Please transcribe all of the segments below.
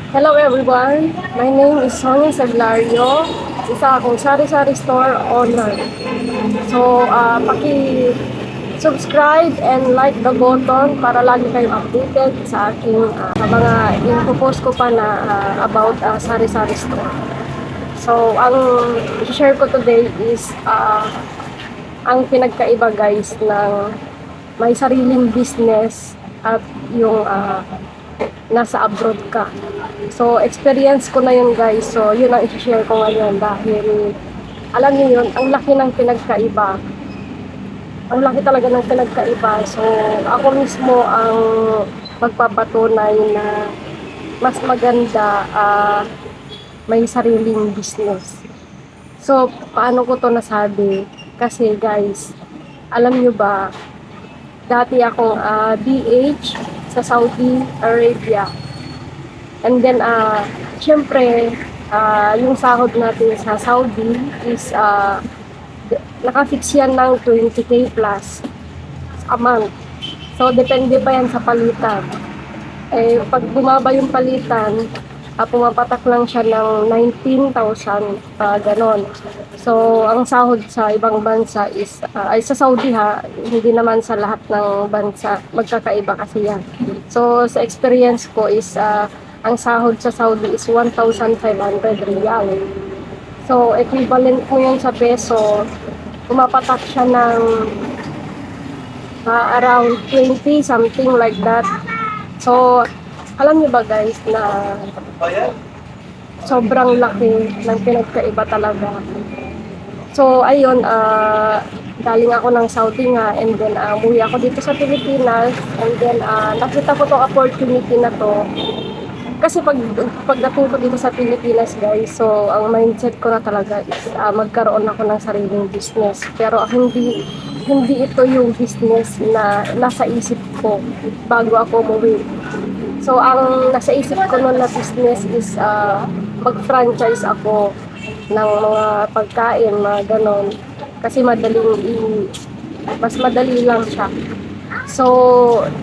Hello everyone, my name is Sonia Saglario, isa akong sari-sari store owner. So, paki-subscribe and like the button para lagi kayong updated sa aking sa mga info-post ko pa na about sari-sari store. So, ang share ko today is ang pinagkaiba guys ng may sariling business at yung nasa abroad ka. So, experience ko na yun guys. So, yun ang i-share ko ngayon dahil alam niyo yun, ang laki ng pinagkaiba. Ang laki talaga ng pinagkaiba. So, ako mismo ang magpapatunay na mas maganda may sariling business. So, paano ko to nasabi? Kasi guys, alam nyo ba, dati akong DH sa Saudi Arabia. And then, syempre, yung sahod natin sa Saudi is nakafix yan ng 20k plus a month. So, depende pa yan sa palitan. Eh, pag bumaba yung palitan, pumapatak lang siya ng 19,000, ganon. So, ang sahod sa ibang bansa is, ay sa Saudi ha, hindi naman sa lahat ng bansa, magkakaiba kasi yan. So, sa experience ko is, ang sahod sa Saudi is 1,500 riyal. So, equivalent mo yun sa peso, pumapatak siya ng around 20, something like that. So, alam niyo ba guys na sobrang laki ng pinagkaiba talaga. So, ayun, galing ako ng Saudi nga and then umuwi ako dito sa Pilipinas and then nakita ko tong opportunity na to. Kasi pagdating ko dito sa Pilipinas guys, so ang mindset ko na talaga is magkaroon ako ng sariling business. Pero hindi ito yung business na nasa isip ko bago ako umuwi. So, ang nasa isip ko noon na business is mag-franchise ako ng mga pagkain, mga ganon. Kasi mas madali lang siya. So,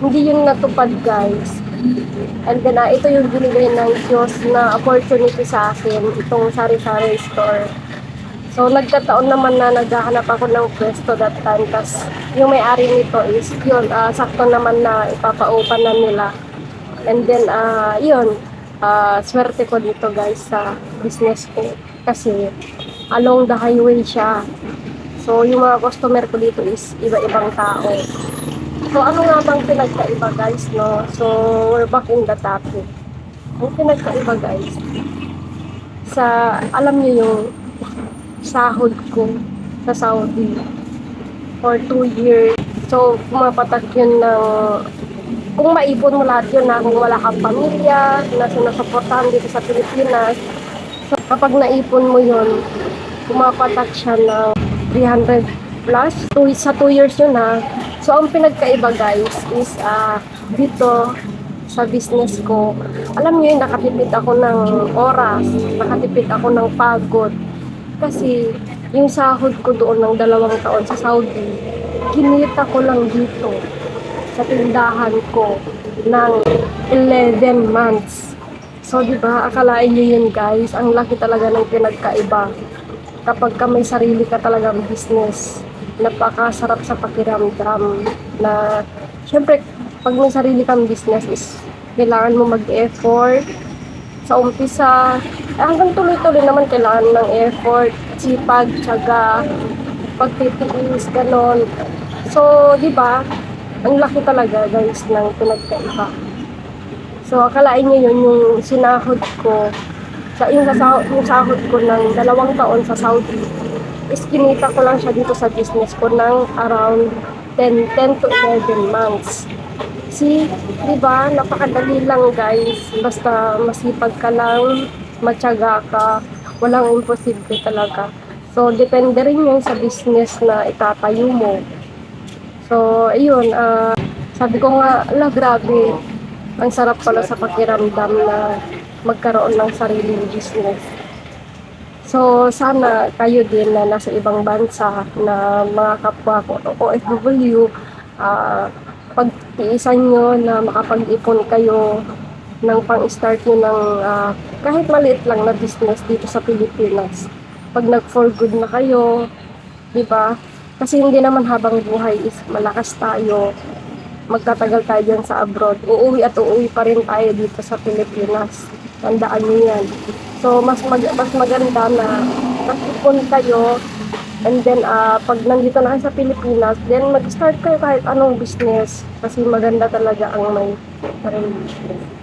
hindi yun natupad guys. And then, ito yung binigay ng Diyos na opportunity sa akin, itong sari-sari store. So, nagkataon naman na naghahanap ako ng pwesto that time. Tas, yung may-ari nito is, yun, sakto naman na ipapa-open na nila. And then, yun, swerte ko dito guys sa business ko. Kasi, along the highway siya. So, yung mga customer ko dito is iba-ibang tao. So, ano nga bang pinagkaiba guys, no? So, we're back in the topic. Ang pinagkaiba guys, alam niyo yung sahod ko sa Saudi for 2 years. So, pumapatak yun ng kung maipon mo lahat yun na kung wala kang pamilya na sinusuportahan dito sa Pilipinas. So, kapag naipon mo yun, pumapatak siya ng 300 plus. Sa 2 years yun ha. So, ang pinagkaiba guys is dito sa business ko, alam niyo yun, nakatipid ako ng oras, nakatipid ako ng pagod. Kasi yung sahod ko doon ng 2 taon sa Saudi, kinita ko lang dito sa tindahan ko ng 11 months. So, di ba, akalain niyo yun guys, ang laki talaga ng pinagkaiba. Kapag ka may sarili ka talagang business, napakasarap sa pakiramdam na, syempre, pag may sarili kang business is, kailangan mo mag-effort sa umpisa. Hanggang tuloy-tuloy naman kailangan ng effort, sipag, tiyaga, pagtitiis, ganon. So, di ba, ang laki talaga guys ng pinagkaiba. So, akalain niyo yun yung sinahod ko, yung sahod ko ng 2 taon sa Saudi, is kinita ko lang siya dito sa business ko ng around 10 to 11 months. See, di ba, napakadali lang guys, basta masipag ka lang, matyaga ka, walang imposible talaga. So, depende rin yun sa business na itatayo mo. So, ayun, sabi ko nga, grabe, ang sarap pala sa pakiramdam na magkaroon ng sariling business. So, sana kayo din na nasa ibang bansa na mga kapwa ko, OFW, pagtiisan nyo na makapag-ipon kayo ng pang-start nyo ng kahit maliit lang na business dito sa Pilipinas. Pag nag-for good na kayo, di ba? Kasi hindi naman habang buhay is malakas tayo, magtatagal tayo dyan sa abroad. Uuwi at uuwi pa rin tayo dito sa Pilipinas. Tandaan niyo yan. So, mas maganda na mag-ipon kayo. And then, pag nandito na kayo sa Pilipinas, then mag-start kayo kahit anong business. Kasi maganda talaga ang may foreign business.